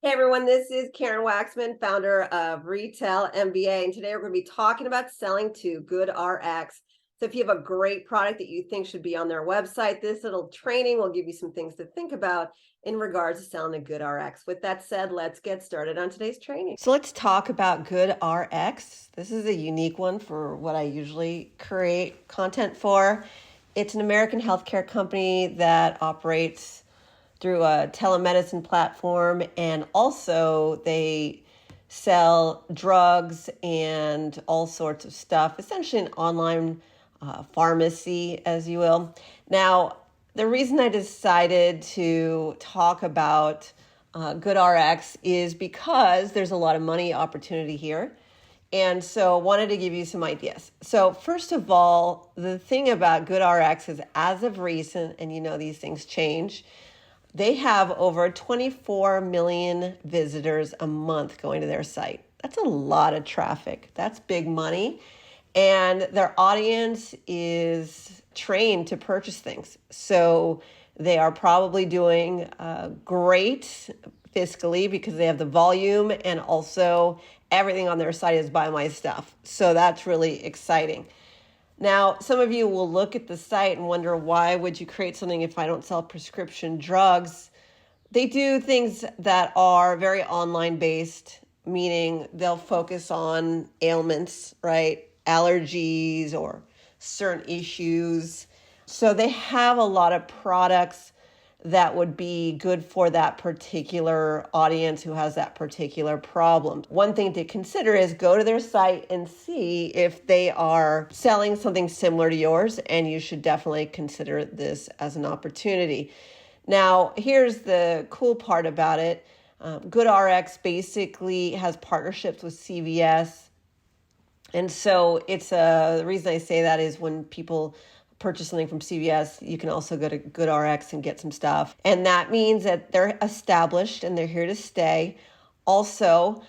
Hey everyone, this is Karen Waksman, founder of Retail MBA, and today we're going to be talking about selling to GoodRX. So if you have a great product that you think should be on their website, this little training will give you some things to think about in regards to selling to GoodRX. With that said, let's get started on today's training. So let's talk about GoodRX. This is a unique one for what I usually create content for. It's an American healthcare company that operates through a telemedicine platform, and also they sell drugs and all sorts of stuff, essentially an online pharmacy, as you will. Now, the reason I decided to talk about GoodRx is because there's a lot of money opportunity here. And so I wanted to give you some ideas. So first of all, the thing about GoodRx is as of recent, and you know these things change, they have over 24 million visitors a month going to their site. That's a lot of traffic. That's big money. And their audience is trained to purchase things. So they are probably doing great fiscally because they have the volume, and also everything on their site is buy my stuff. So that's really exciting. Now, some of you will look at the site and wonder, why would you create something if I don't sell prescription drugs? They do things that are very online based, meaning they'll focus on ailments, right? Allergies or certain issues. So they have a lot of products that would be good for that particular audience who has that particular problem. One thing to consider is go to their site and see if they are selling something similar to yours, and you should definitely consider this as an opportunity. Now, here's the cool part about it. GoodRx basically has partnerships with CVS. And so the reason I say that is when people purchase something from CVS, you can also go to GoodRx and get some stuff. And that means that they're established and they're here to stay. Also,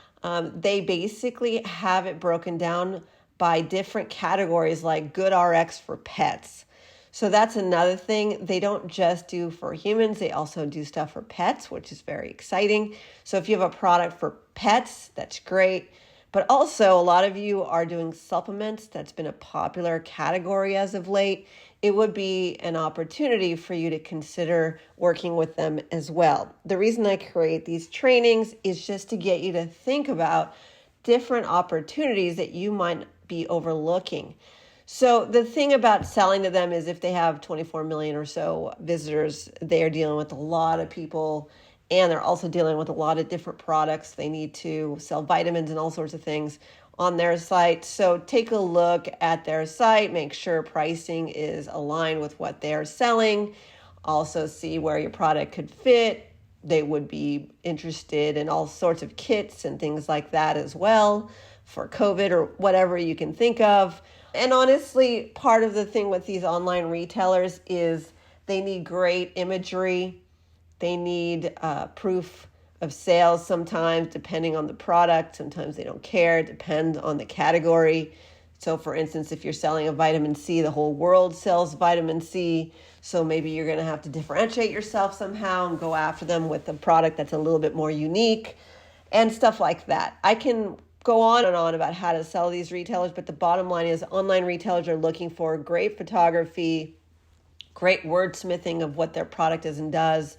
they basically have it broken down by different categories, like GoodRx for pets. So that's another thing. They don't just do for humans, they also do stuff for pets, which is very exciting. So if you have a product for pets, that's great. But also, a lot of you are doing supplements. That's been a popular category as of late. It would be an opportunity for you to consider working with them as well. The reason I create these trainings is just to get you to think about different opportunities that you might be overlooking. So the thing about selling to them is if they have 24 million or so visitors, they are dealing with a lot of people, and they're also dealing with a lot of different products. They need to sell vitamins and all sorts of things on their site. So take a look at their site, make sure pricing is aligned with what they're selling. Also see where your product could fit. They would be interested in all sorts of kits and things like that as well for COVID or whatever you can think of. And honestly, part of the thing with these online retailers is they need great imagery. They need proof of sales sometimes, depending on the product. Sometimes they don't care. It depends on the category. So for instance, if you're selling a vitamin C, the whole world sells vitamin C. So maybe you're going to have to differentiate yourself somehow and go after them with a product that's a little bit more unique and stuff like that. I can go on and on about how to sell these retailers, but the bottom line is online retailers are looking for great photography, great wordsmithing of what their product is and does,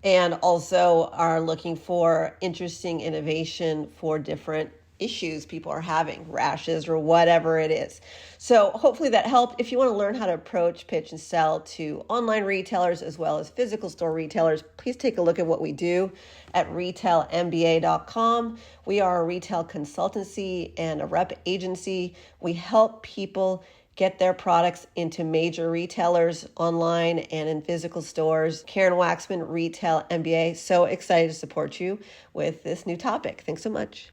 and also are looking for interesting innovation for different issues people are having, rashes or whatever it is. So hopefully that helped. If you want to learn how to approach, pitch, and sell to online retailers as well as physical store retailers, please take a look at what we do at retailmba.com. We are a retail consultancy and a rep agency. We help people get their products into major retailers online and in physical stores. Karen Waksman, Retail MBA. So excited to support you with this new topic. Thanks so much.